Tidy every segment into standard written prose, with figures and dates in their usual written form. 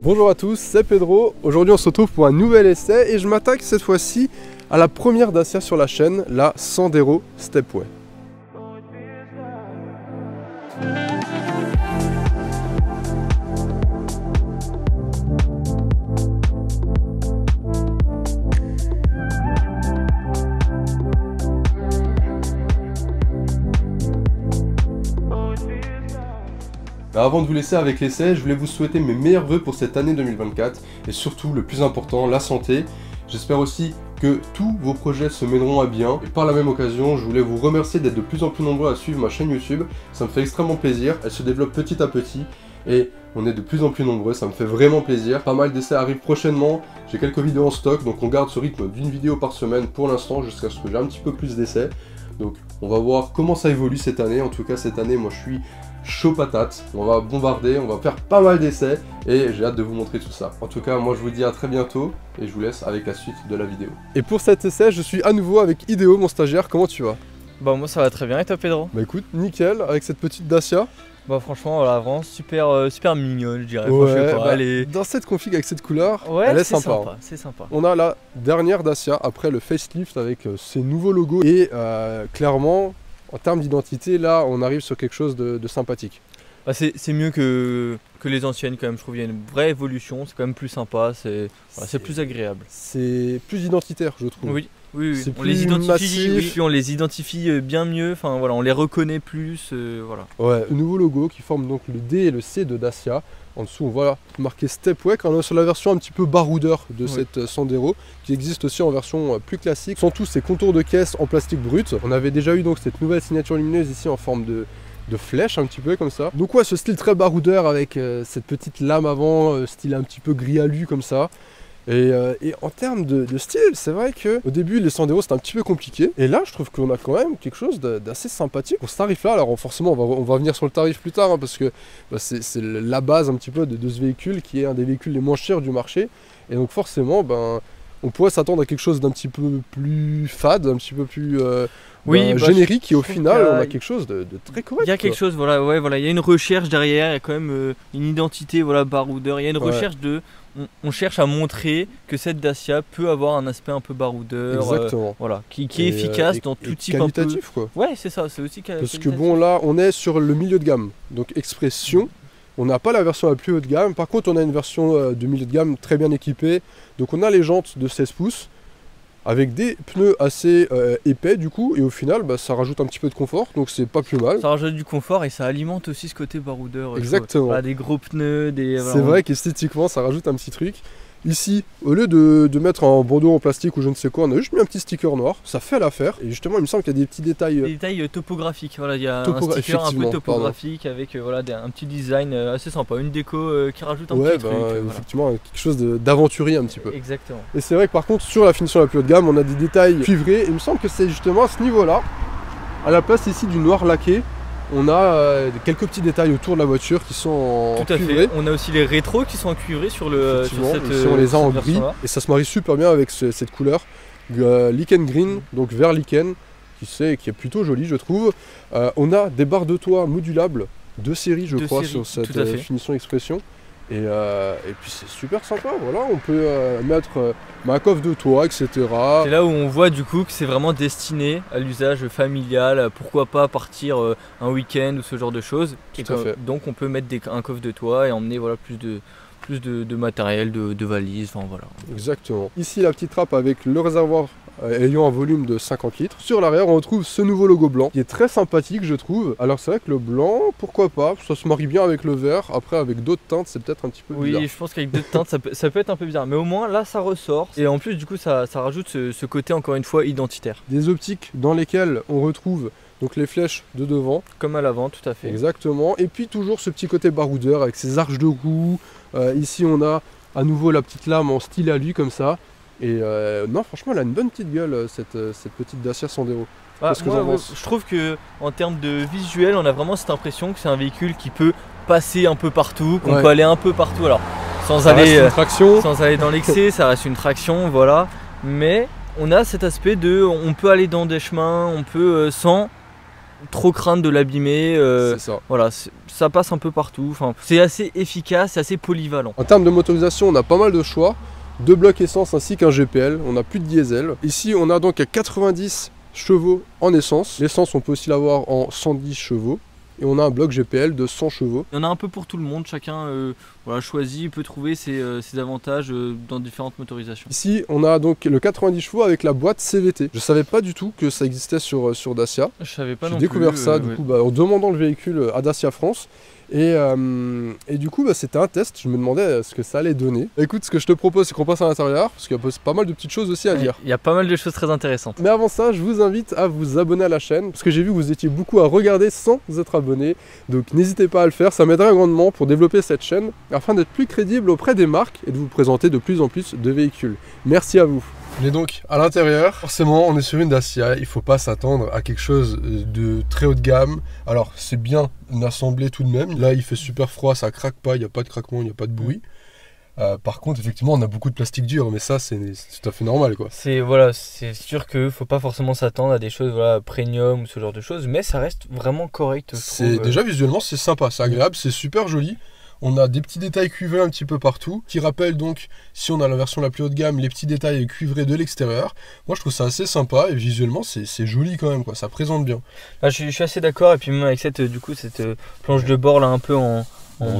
Bonjour à tous, c'est Pedro. Aujourd'hui on se retrouve pour un nouvel essai et je m'attaque cette fois-ci à la première Dacia sur la chaîne, la Sandero Stepway. Avant de vous laisser avec l'essai, je voulais vous souhaiter mes meilleurs vœux pour cette année 2024 et surtout, le plus important, la santé. J'espère aussi que tous vos projets se mèneront à bien et par la même occasion, je voulais vous remercier d'être de plus en plus nombreux à suivre ma chaîne YouTube. Ça me fait extrêmement plaisir, elle se développe petit à petit et on est de plus en plus nombreux, ça me fait vraiment plaisir. Pas mal d'essais arrivent prochainement, j'ai quelques vidéos en stock, donc on garde ce rythme d'une vidéo par semaine pour l'instant jusqu'à ce que j'ai un petit peu plus d'essais. Donc on va voir comment ça évolue cette année. En tout cas cette année moi je suis chaud patate, on va bombarder, on va faire pas mal d'essais et j'ai hâte de vous montrer tout ça. En tout cas moi je vous dis à très bientôt et je vous laisse avec la suite de la vidéo. Et pour cet essai je suis à nouveau avec Idéo mon stagiaire, comment tu vas? Bah moi ça va très bien et toi Pedro? Bah écoute nickel avec cette petite Dacia. Bah franchement voilà, vraiment super mignonne je dirais. Ouais, pas, elle est... Dans cette config avec cette couleur, ouais, elle est sympa. C'est sympa. On a la dernière Dacia après le facelift avec ses nouveaux logos et clairement en termes d'identité là on arrive sur quelque chose de sympathique. Bah, c'est mieux que les anciennes quand même, je trouve, il y a une vraie évolution, c'est quand même plus sympa, c'est plus agréable. C'est plus identitaire je trouve. Oui. On les identifie, puis on les identifie bien mieux, enfin voilà, on les reconnaît plus, voilà. Ouais, nouveau logo qui forme donc le D et le C de Dacia. En dessous on voit marqué Stepway, quand on est sur la version un petit peu baroudeur de cette Sandero, qui existe aussi en version plus classique, sans tous ces contours de caisse en plastique brut. On avait déjà eu donc cette nouvelle signature lumineuse ici en forme de flèche un petit peu comme ça. Donc ouais, ce style très baroudeur avec cette petite lame avant, style un petit peu gris alu comme ça. Et en termes de style, c'est vrai qu'au début les Sandero c'était un petit peu compliqué. Et là je trouve qu'on a quand même quelque chose d'assez sympathique pour ce tarif là. Alors forcément on va revenir sur le tarif plus tard hein, parce que c'est la base un petit peu de ce véhicule qui est un des véhicules les moins chers du marché. Et donc forcément on pourrait s'attendre à quelque chose d'un petit peu plus fade, un petit peu plus générique et au final on a quelque chose de très correct. Il y a quelque chose, voilà, ouais, voilà, il y a une recherche derrière, il y a quand même une identité, voilà, baroudeur, il y a une recherche on cherche à montrer que cette Dacia peut avoir un aspect un peu baroudeur, voilà, qui est efficace dans tout type qualitatif, un peu. Ouais, c'est ça, c'est aussi qualitatif. Parce que bon là on est sur le milieu de gamme, donc Expression. On n'a pas la version la plus haut de gamme, par contre on a une version de milieu de gamme très bien équipée. Donc on a les jantes de 16 pouces avec des pneus assez épais du coup, et au final ça rajoute un petit peu de confort, donc c'est pas plus mal. Ça rajoute du confort et ça alimente aussi ce côté baroudeur. Exactement. Voilà, des gros pneus, c'est vrai qu'esthétiquement ça rajoute un petit truc. Ici, au lieu de mettre un bandeau en plastique ou je ne sais quoi, on a juste mis un petit sticker noir, ça fait l'affaire. Et justement, il me semble qu'il y a des petits détails... Des détails topographiques, voilà, il y a un sticker un peu topographique avec voilà, un petit design assez sympa, une déco qui rajoute un petit truc. Effectivement, quelque chose d'aventurier un petit peu. Exactement. Et c'est vrai que par contre, sur la finition la plus haut de gamme, on a des détails cuivrés. Et il me semble que c'est justement à ce niveau-là, à la place ici du noir laqué, on a quelques petits détails autour de la voiture qui sont en cuivré. On a aussi les rétros qui sont en cuivré sur cette ici on les a en gris et ça se marie super bien avec cette couleur lichen green, donc vert lichen, qui est plutôt joli je trouve. On a des barres de toit modulables de série je crois sur cette finition Expression. Et puis c'est super sympa, voilà, on peut mettre ma coffre de toit, etc. C'est là où on voit du coup que c'est vraiment destiné à l'usage familial, pourquoi pas partir un week-end ou ce genre de choses. Donc on peut mettre un coffre de toit et emmener voilà, plus de matériel, de valises, enfin voilà. Exactement. Ici la petite trappe avec le réservoir ayant un volume de 50 litres. Sur l'arrière on retrouve ce nouveau logo blanc qui est très sympathique je trouve. Alors c'est vrai que le blanc, pourquoi pas, ça se marie bien avec le vert. Après avec d'autres teintes c'est peut-être un petit peu bizarre. Oui, je pense qu'avec d'autres teintes ça peut être un peu bizarre, mais au moins là ça ressort et en plus du coup ça rajoute ce côté encore une fois identitaire. Des optiques dans lesquelles on retrouve donc les flèches de devant. Comme à l'avant, tout à fait. Exactement, et puis toujours ce petit côté baroudeur avec ses arches de roue. Ici on a à nouveau la petite lame en style alu comme ça. Et non franchement elle a une bonne petite gueule cette petite Dacia Sandero. Je trouve que en termes de visuel on a vraiment cette impression que c'est un véhicule qui peut passer un peu partout, qu'on peut aller un peu partout. Alors sans aller dans l'excès, ça reste une traction, voilà. Mais on a cet aspect de on peut aller dans des chemins, on peut sans trop craindre de l'abîmer. C'est ça. Voilà, ça passe un peu partout. Enfin, c'est assez efficace, c'est assez polyvalent. En termes de motorisation, on a pas mal de choix. 2 blocs essence ainsi qu'un GPL. On n'a plus de diesel. Ici, on a donc 90 chevaux en essence. L'essence, on peut aussi l'avoir en 110 chevaux. Et on a un bloc GPL de 100 chevaux. Il y en a un peu pour tout le monde, chacun voilà, choisit, peut trouver ses avantages dans différentes motorisations. Ici on a donc le 90 chevaux avec la boîte CVT. Je savais pas du tout que ça existait sur Dacia. Je savais pas non plus. J'ai découvert ça du coup en demandant le véhicule à Dacia France. Et du coup c'était un test, je me demandais ce que ça allait donner. Écoute, ce que je te propose c'est qu'on passe à l'intérieur, parce qu'il y a pas mal de petites choses aussi à dire. Il y a pas mal de choses très intéressantes. Mais avant ça, je vous invite à vous abonner à la chaîne, parce que j'ai vu que vous étiez beaucoup à regarder sans être abonné. Donc n'hésitez pas à le faire, ça m'aiderait grandement pour développer cette chaîne, afin d'être plus crédible auprès des marques et de vous présenter de plus en plus de véhicules. Merci à vous. On est donc à l'intérieur, forcément on est sur une Dacia, il ne faut pas s'attendre à quelque chose de très haut de gamme. Alors c'est bien assemblé tout de même, là il fait super froid, ça craque pas, il n'y a pas de craquement, il n'y a pas de bruit. Par contre effectivement on a beaucoup de plastique dur, mais ça c'est tout à fait normal quoi. C'est sûr qu'il ne faut pas forcément s'attendre à des choses premium ou ce genre de choses, mais ça reste vraiment correct. Déjà visuellement c'est sympa, c'est agréable, c'est super joli. On a des petits détails cuivrés un petit peu partout, qui rappellent donc, si on a la version la plus haut de gamme, les petits détails cuivrés de l'extérieur. Moi je trouve ça assez sympa et visuellement c'est joli quand même, quoi. Ça présente bien. Ah, je suis assez d'accord, et puis même avec cette planche de bord là un peu en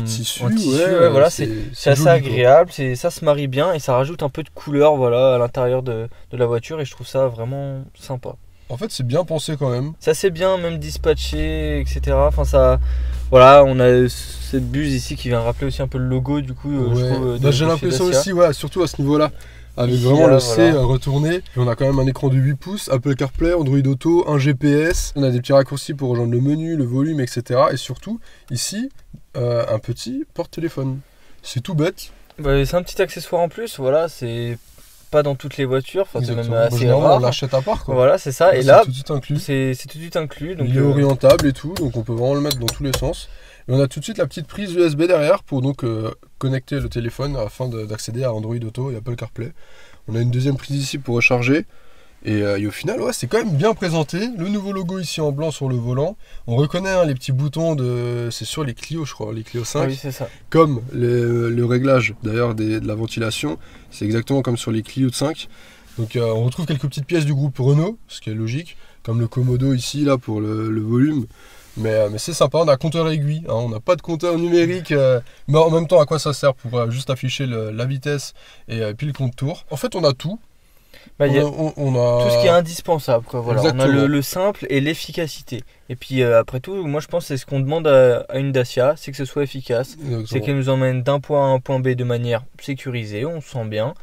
tissu, ouais, voilà, c'est assez agréable, ça se marie bien et ça rajoute un peu de couleur voilà, à l'intérieur de la voiture et je trouve ça vraiment sympa. En fait c'est bien pensé quand même. Ça c'est bien même dispatché, etc. Enfin ça... Voilà, on a cette buse ici qui vient rappeler aussi un peu le logo du coup. J'ai l'impression aussi, ouais, surtout à ce niveau-là, avec ici, vraiment le C retourné. Et on a quand même un écran de 8 pouces, Apple CarPlay, Android Auto, un GPS. On a des petits raccourcis pour rejoindre le menu, le volume, etc. Et surtout, ici, un petit porte-téléphone. C'est tout bête. C'est un petit accessoire en plus, voilà, c'est pas dans toutes les voitures, enfin, c'est même assez rare. On l'achète à part quoi. Voilà, c'est ça. Et là, c'est tout de suite inclus. C'est tout de suite inclus. Donc, il est orientable et tout, donc on peut vraiment le mettre dans tous les sens. Et on a tout de suite la petite prise USB derrière pour donc connecter le téléphone afin d'accéder à Android Auto et Apple CarPlay. On a une deuxième prise ici pour recharger. Et au final, ouais, c'est quand même bien présenté. Le nouveau logo ici en blanc sur le volant. On reconnaît les petits boutons c'est sur les Clio, je crois, les Clio 5. Ah oui, c'est ça. Comme le réglage d'ailleurs de la ventilation. C'est exactement comme sur les Clio 5. Donc on retrouve quelques petites pièces du groupe Renault, ce qui est logique. Comme le Komodo ici, là, pour le volume. Mais c'est sympa, on a compteur aiguille, hein, on n'a pas de compteur numérique, mais en même temps à quoi ça sert? Pour juste afficher la vitesse et puis le compte tour. En fait on a tout. On a tout ce qui est indispensable, quoi. Voilà. On a le simple et l'efficacité. Et puis après tout, moi je pense que c'est ce qu'on demande à une Dacia, c'est que ce soit efficace. C'est qu'elle nous emmène d'un point A à un point B de manière sécurisée, on se sent bien.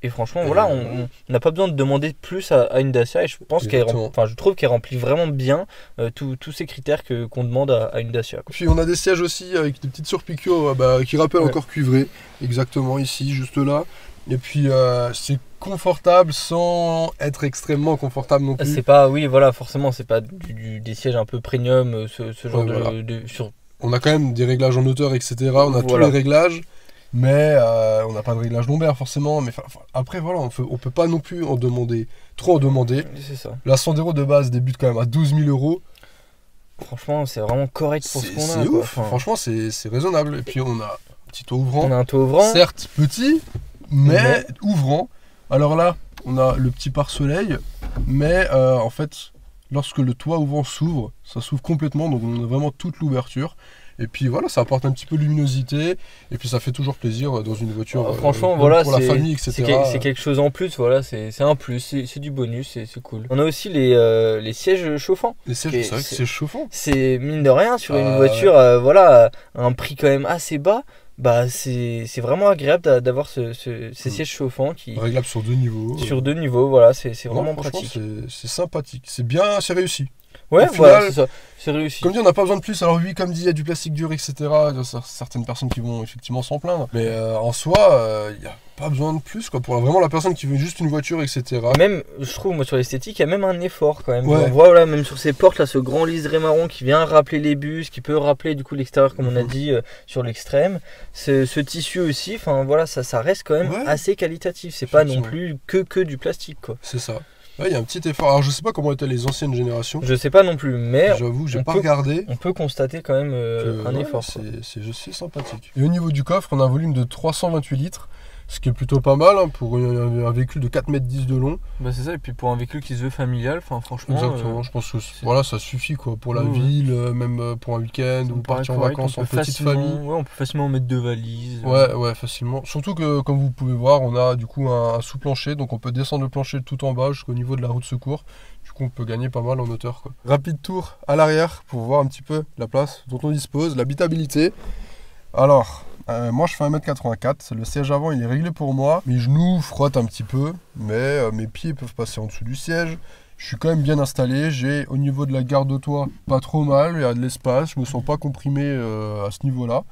Et franchement, voilà, on n'a pas besoin de demander plus à une Dacia. Et je pense je trouve qu'elle remplit vraiment bien tous ces critères qu'on demande à une Dacia, quoi. Puis on a des sièges aussi avec des petites surpiqûres qui rappellent encore cuivré. Exactement ici, juste là. Et puis c'est confortable sans être extrêmement confortable non plus. C'est pas, oui, voilà, forcément, c'est pas des sièges un peu premium, ce genre On a quand même des réglages en hauteur, etc. On a tous les réglages. Mais on n'a pas de réglage lombaire forcément. Mais après voilà, on peut pas non plus trop en demander. C'est ça. La Sandero de base débute quand même à 12 000 €. Franchement, c'est vraiment correct pour ce qu'on a. C'est ouf. Franchement, c'est raisonnable. Et puis on a un petit toit ouvrant. On a un toit ouvrant. Certes petit, mais ouvrant. Alors là, on a le petit pare-soleil, mais en fait, lorsque le toit ouvrant s'ouvre, ça s'ouvre complètement. Donc on a vraiment toute l'ouverture. Et puis voilà, ça apporte un petit peu de luminosité, et puis ça fait toujours plaisir dans une voiture franchement, voilà, pour la famille, etc. C'est quelque chose en plus, voilà, c'est un plus, c'est du bonus, c'est cool. On a aussi les sièges chauffants. Les sièges, c'est vrai que c'est chauffant. C'est mine de rien, sur une voiture, voilà, à un prix quand même assez bas. C'est vraiment agréable d'avoir ces sièges chauffants réglables sur 2 niveaux. Sur 2 niveaux, voilà, c'est vraiment pratique. C'est sympathique, c'est réussi. Ouais, voilà, c'est ça, c'est réussi. Comme dit, on n'a pas besoin de plus. Alors oui, comme dit, il y a du plastique dur, etc. Il y a certaines personnes qui vont effectivement s'en plaindre. Mais en soi, il n'y a pas besoin de plus, quoi. Pour vraiment la personne qui veut juste une voiture, etc. Même, je trouve, moi, sur l'esthétique, il y a même un effort quand même. Ouais. On voit, voilà, même sur ces portes, là, ce grand liseré marron qui vient rappeler les bus, qui peut rappeler du coup l'extérieur, comme on a dit, sur l'extrême. Ce tissu aussi, enfin voilà, ça reste quand même assez qualitatif. C'est pas non plus que du plastique, quoi. C'est ça. Là, il y a un petit effort. Alors, je sais pas comment étaient les anciennes générations. Je sais pas non plus, mais j'avoue, j'ai pas regardé. On peut constater quand même un effort. C'est sympathique. Et au niveau du coffre, on a un volume de 328 litres. Ce qui est plutôt pas mal hein, pour un véhicule de 4,10 m de long. Bah c'est ça, et puis pour un véhicule qui se veut familial, enfin franchement. Exactement, je pense que voilà, ça suffit quoi. Pour la ville, même pour un week-end ou partir en vacances en petite famille. Ouais, on peut facilement mettre 2 valises. Ouais, facilement. Surtout que comme vous pouvez voir, on a du coup un sous-plancher, donc on peut descendre le plancher tout en bas jusqu'au niveau de la roue de secours. Du coup, on peut gagner pas mal en hauteur quoi. Rapide tour à l'arrière pour voir un petit peu la place dont on dispose, l'habitabilité. Alors. Moi je fais 1,84 m, le siège avant il est réglé pour moi, mes genoux frottent un petit peu, mais mes pieds peuvent passer en dessous du siège. Je suis quand même bien installé, j'ai au niveau de la garde de toit pas trop mal, il y a de l'espace, je me sens pas comprimé à ce niveau-là.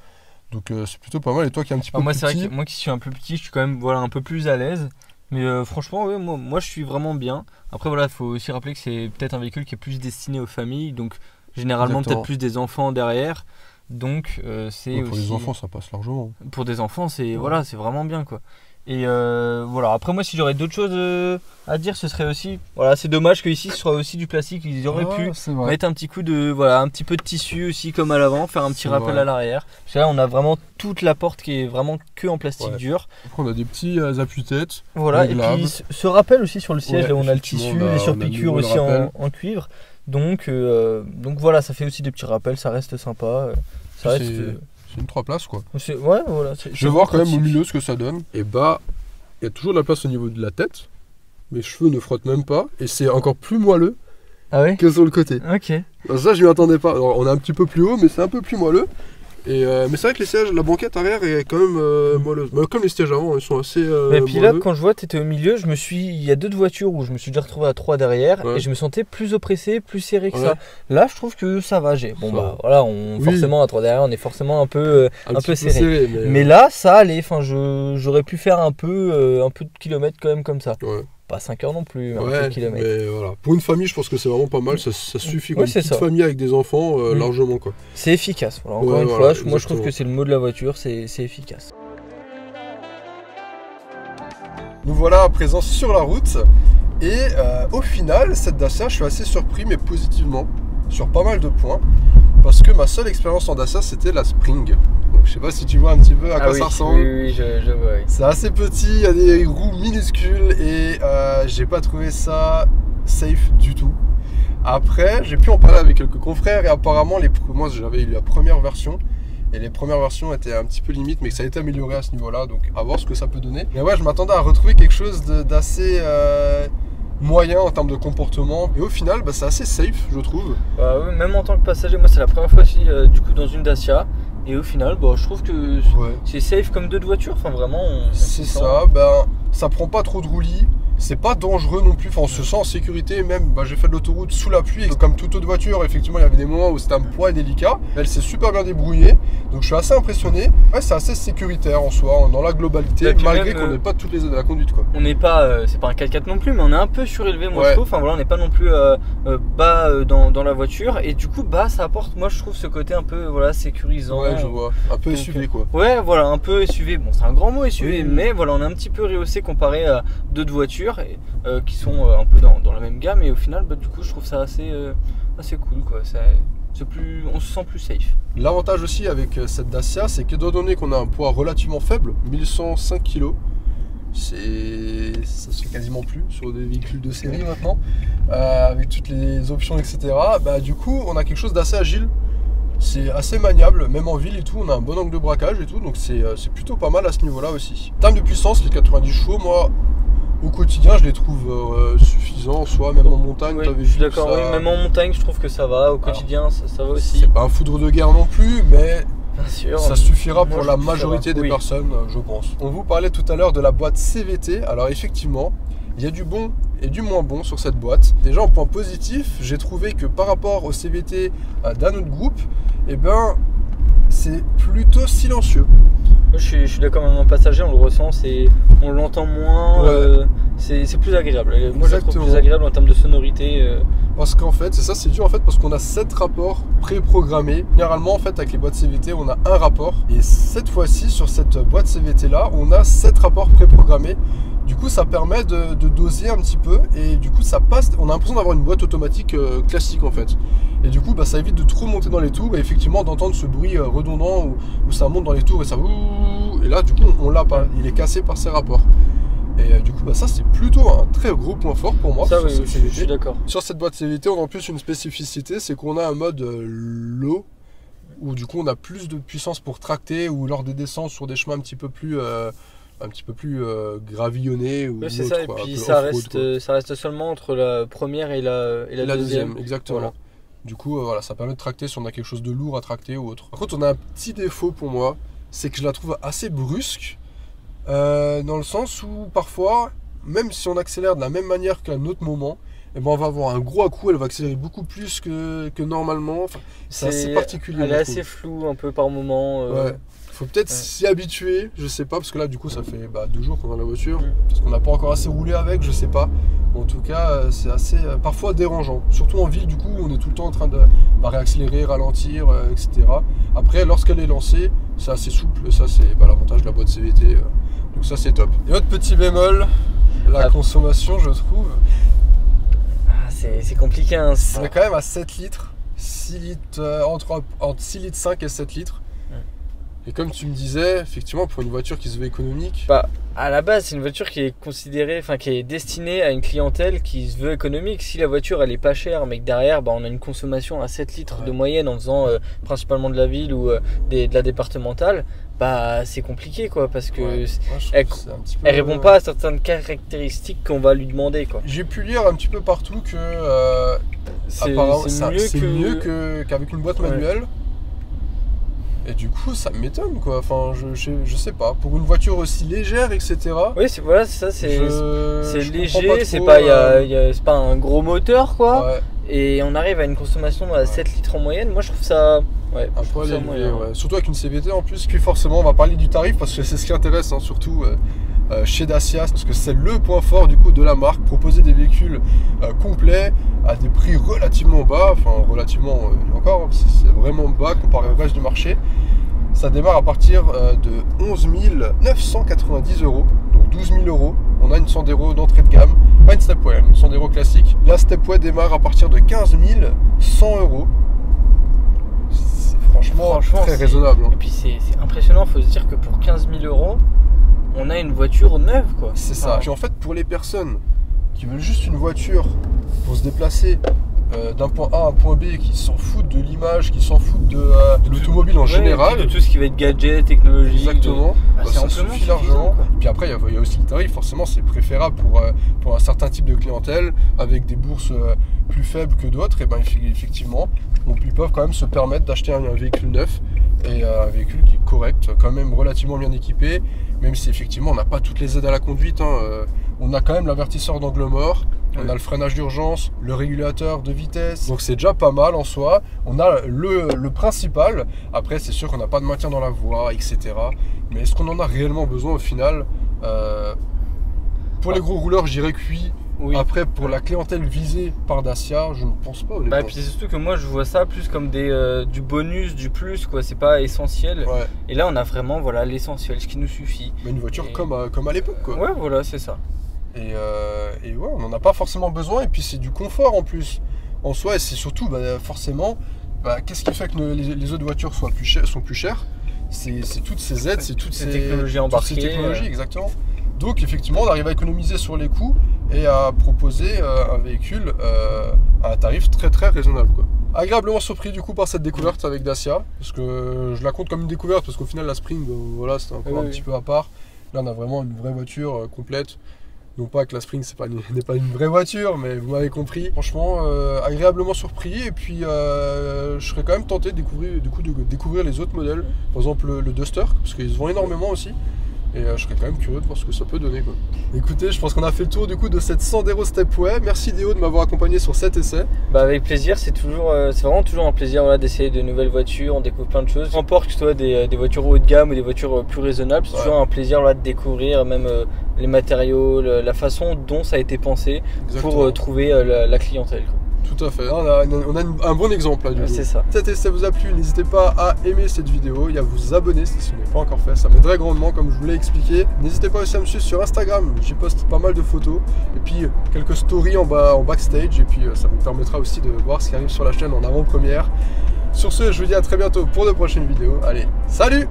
Donc c'est plutôt pas mal. Et toi qui es un petit peu moi, plus petit. Vrai que moi qui suis un peu petit, je suis quand même un peu plus à l'aise. Mais franchement, ouais, moi je suis vraiment bien. Après voilà, il faut aussi rappeler que c'est peut-être un véhicule qui est plus destiné aux familles, donc généralement peut-être plus des enfants derrière. Donc c'est pour les enfants ça passe largement. Pour des enfants c'est voilà, c'est vraiment bien quoi. Et voilà, après moi si j'aurais d'autres choses à dire, ce serait aussi voilà, c'est dommage que ici ce soit aussi du plastique, ils auraient pu mettre un petit coup de voilà, un petit peu de tissu aussi comme à l'avant, faire un petit rappel à l'arrière. Parce que là on a vraiment toute la porte qui est vraiment que en plastique dur. Après on a des petits appuis-têtes. Voilà, et puis ce rappel aussi sur le siège là où on a le tissu, les surpiqûres aussi en cuivre. Donc voilà, ça fait aussi des petits rappels, ça reste sympa. C'est une 3 places quoi. Ouais, voilà, je vais voir quand même au milieu ce que ça donne. Et bah, il y a toujours de la place au niveau de la tête. Mes cheveux ne frottent même pas. Et c'est encore plus moelleux que sur le côté. Ok. Alors ça, je m'y attendais pas. Alors, on est un petit peu plus haut, mais c'est un peu plus moelleux. Et mais c'est vrai que les sièges, la banquette arrière est quand même moelleuse. Comme les sièges avant, ils sont assez et puis là, quand je vois que tu étais au milieu, il y a d'autres voitures où je me suis déjà retrouvé à 3 derrière et je me sentais plus oppressé, plus serré que ça. Là, je trouve que ça va. Voilà, forcément à 3 derrière, on est forcément un peu serré. Mais là, ça allait. Enfin, j'aurais pu faire un peu de kilomètres quand même comme ça. Ouais. Pas 5 heures non plus, un peu de kilomètres. Mais voilà. Pour une famille, je pense que c'est vraiment pas mal. Ça suffit. Une petite famille avec des enfants, largement quoi. C'est efficace. Voilà, encore une fois, moi je trouve que c'est le mot de la voiture, c'est efficace. Nous voilà à présent sur la route. Et au final, cette Dacia, je suis assez surpris, mais positivement, sur pas mal de points. Parce que ma seule expérience en Dacia, c'était la Spring. Donc, je sais pas si tu vois un petit peu à quoi ça ressemble. Oui, je vois. Oui. C'est assez petit, il y a des roues minuscules et j'ai pas trouvé ça safe du tout. Après, j'ai pu en parler avec quelques confrères et apparemment, moi j'avais eu la première version. Et les premières versions étaient un petit peu limites, mais que ça a été amélioré à ce niveau-là. Donc à voir ce que ça peut donner. Mais ouais, je m'attendais à retrouver quelque chose d'assez moyen en termes de comportement. Et au final, c'est assez safe, je trouve. Oui, même en tant que passager, moi c'est la première fois aussi du coup dans une Dacia. Et au final, je trouve que c'est safe comme d'autres voitures. Enfin vraiment. C'est ça. Ça prend pas trop de roulis. C'est pas dangereux non plus, on se sent en sécurité. Même j'ai fait de l'autoroute sous la pluie, comme toute autre voiture, effectivement il y avait des moments où c'était un poids délicat. Elle s'est super bien débrouillée, donc je suis assez impressionné. Ouais, c'est assez sécuritaire en soi, dans la globalité, malgré qu'on n'ait pas toutes les aides à la conduite quoi. On n'est pas, c'est pas un 4x4 non plus, mais on est un peu surélevé moi je trouve. Enfin voilà, on n'est pas non plus bas dans la voiture, et du coup ça apporte, moi je trouve ce côté un peu sécurisant. Ouais, je vois, un peu SUV quoi. Ouais, voilà, un peu SUV. Bon, c'est un grand mot SUV, mais voilà, on est un petit peu rehaussé comparé à d'autres voitures qui sont un peu dans la même gamme, et au final du coup je trouve ça assez cool quoi. On se sent plus safe. L'avantage aussi avec cette Dacia, c'est qu'étant donné qu'on a un poids relativement faible, 1105 kg, ça se fait quasiment plus sur des véhicules de série maintenant, avec toutes les options etc. Du coup on a quelque chose d'assez agile. C'est assez maniable, même en ville et tout, on a un bon angle de braquage et tout, donc c'est plutôt pas mal à ce niveau là aussi. En termes de puissance, les 90 chevaux, moi au quotidien je les trouve suffisants, soit même en montagne. Je suis d'accord, même en montagne je trouve que ça va, au quotidien ça va aussi. C'est pas un foudre de guerre non plus, mais bien sûr, ça suffira pour la majorité des personnes, je pense. On vous parlait tout à l'heure de la boîte CVT, alors effectivement, il y a du bon et du moins bon sur cette boîte. Déjà en point positif, j'ai trouvé que par rapport au CVT d'un autre groupe, c'est plutôt silencieux. Moi, je suis d'accord, même en passager, on le ressent, on l'entend moins, ouais. C'est plus agréable. Moi, je la trouve plus agréable en termes de sonorité. Parce qu'en fait, c'est dur en fait, parce qu'on a 7 rapports pré-programmés. Généralement, en fait, avec les boîtes CVT, on a un rapport. Et cette fois-ci, sur cette boîte CVT là, on a 7 rapports pré-programmés. Du coup, ça permet de doser un petit peu et du coup, ça passe. On a l'impression d'avoir une boîte automatique classique en fait. Et du coup, ça évite de trop monter dans les tours et effectivement d'entendre ce bruit redondant où ça monte dans les tours et ça. Et là, du coup, on l'a pas. Il est cassé par ces rapports. Et du coup, ça c'est plutôt un très gros point fort pour moi. Ça, oui, je suis d'accord. Sur cette boîte CVT, on a en plus une spécificité, c'est qu'on a un mode low où du coup on a plus de puissance pour tracter ou lors des descentes sur des chemins un petit peu plus gravillonnés. Oui, c'est ça, et puis ça reste seulement entre la première et la deuxième. Exactement. Voilà. Du coup, voilà, ça permet de tracter si on a quelque chose de lourd à tracter ou autre. Par contre, on a un petit défaut pour moi, c'est que je la trouve assez brusque. Dans le sens où parfois, même si on accélère de la même manière qu'à un autre moment, eh ben on va avoir un gros à-coup, elle va accélérer beaucoup plus que normalement. Enfin, c'est assez particulier. Elle est assez floue un peu par moment. Ouais. Faut peut-être s'y habituer, je sais pas, parce que là du coup ça fait 2 jours qu'on a la voiture, parce qu'on n'a pas encore assez roulé avec, je sais pas. En tout cas, c'est assez parfois dérangeant. Surtout en ville, du coup, on est tout le temps en train de réaccélérer, ralentir, etc. Après, lorsqu'elle est lancée, c'est assez souple, et ça c'est l'avantage de la boîte CVT. Donc ça c'est top. Et autre petit bémol, la consommation je trouve. C'est compliqué. Hein, on est quand même à 7 litres, 6 litres entre 6 litres 5 et 7 litres. Et comme tu me disais, effectivement, pour une voiture qui se veut économique... à la base, c'est une voiture qui est considérée, qui est destinée à une clientèle qui se veut économique. Si la voiture, elle est pas chère, mais que derrière, on a une consommation à 7 litres de moyenne en faisant principalement de la ville ou de la départementale, c'est compliqué, quoi, parce que elle répond pas à certaines caractéristiques qu'on va lui demander, quoi. J'ai pu lire un petit peu partout que c'est mieux qu'avec une boîte manuelle. Et du coup, ça m'étonne, quoi. Enfin, je sais pas. Pour une voiture aussi légère, etc. Oui, c'est ça. C'est léger. C'est pas un gros moteur, quoi. Ouais. Et on arrive à une consommation à 7 litres en moyenne. Moi, je trouve ça. Ouais, un poil élevé, ouais. Surtout avec une CVT en plus. Puis forcément, on va parler du tarif parce que c'est ce qui intéresse, hein, surtout chez Dacia, parce que c'est le point fort du coup de la marque, proposer des véhicules complets à des prix relativement bas, enfin relativement encore, c'est vraiment bas comparé au reste du marché. Ça démarre à partir de 11 990 €, donc 12 000 €. On a une Sandero d'entrée de gamme, pas une Stepway, une Sandero classique. La Stepway démarre à partir de 15 100 €. C'est franchement très raisonnable. Hein. Et puis c'est impressionnant, il faut se dire que pour 15 000 €, on a une voiture neuve, quoi. C'est ça. Puis en fait, pour les personnes qui veulent juste une voiture pour se déplacer d'un point A à un point B, qui s'en foutent de l'image, qui s'en foutent de l'automobile en général, de tout ce qui va être gadget, technologie. Exactement. Ça suffit largement. Puis après, il y a aussi le tarif. Forcément, c'est préférable pour un certain type de clientèle avec des bourses plus faibles que d'autres. Et ben effectivement, ils peuvent quand même se permettre d'acheter un véhicule neuf et un véhicule qui est correct, quand même relativement bien équipé. Même si effectivement, on n'a pas toutes les aides à la conduite. Hein. On a quand même l'avertisseur d'angle mort. On a le freinage d'urgence, le régulateur de vitesse, donc c'est déjà pas mal en soi. On a le principal. Après, c'est sûr qu'on n'a pas de maintien dans la voie, etc. Mais est-ce qu'on en a réellement besoin au final? Pour les gros rouleurs, je dirais que oui. Après, pour la clientèle visée par Dacia, je ne pense pas. Et puis c'est surtout que moi, je vois ça plus comme du bonus, du plus, quoi. C'est pas essentiel. Ouais. Et là, on a vraiment l'essentiel, ce qui nous suffit. Mais une voiture comme à l'époque, quoi. Ouais, voilà, c'est ça. Et ouais, on n'en a pas forcément besoin. Et puis c'est du confort en plus. En soi, et c'est surtout forcément, qu'est-ce qui fait que les autres voitures sont plus chères? C'est toutes ces aides, c'est toutes ces technologies embarquées. Toutes ces technologies, exactement. Donc effectivement, on arrive à économiser sur les coûts et à proposer un véhicule à un tarif très très raisonnable, quoi. Agréablement surpris du coup par cette découverte avec Dacia, parce que je la compte comme une découverte, parce qu'au final la Spring, voilà, c'était encore un petit peu à part. Là, on a vraiment une vraie voiture complète. Non pas que la Spring n'est pas une vraie voiture, mais vous m'avez compris. Franchement, agréablement surpris. Et puis, je serais quand même tenté de découvrir les autres modèles. Par exemple, le Duster, parce qu'ils se vendent énormément aussi. Et je serais quand même curieux de voir ce que ça peut donner quoi. Écoutez, je pense qu'on a fait le tour du coup de cette Sandero Stepway. Merci Léo de m'avoir accompagné sur cet essai. Bah avec plaisir, c'est vraiment toujours un plaisir voilà, d'essayer de nouvelles voitures, on découvre plein de choses. Peu importe que ce soit des voitures haut de gamme ou des voitures plus raisonnables, c'est toujours un plaisir voilà, de découvrir même les matériaux, la façon dont ça a été pensé. Exactement. Pour trouver la clientèle. Quoi. Tout à fait, on a un bon exemple là du coup. C'est ça. Si cet essai vous a plu, n'hésitez pas à aimer cette vidéo et à vous abonner si ce n'est pas encore fait, ça m'aiderait grandement comme je vous l'ai expliqué. N'hésitez pas aussi à me suivre sur Instagram, j'y poste pas mal de photos et puis quelques stories en backstage et puis ça vous permettra aussi de voir ce qui arrive sur la chaîne en avant-première. Sur ce, je vous dis à très bientôt pour de prochaines vidéos. Allez, salut!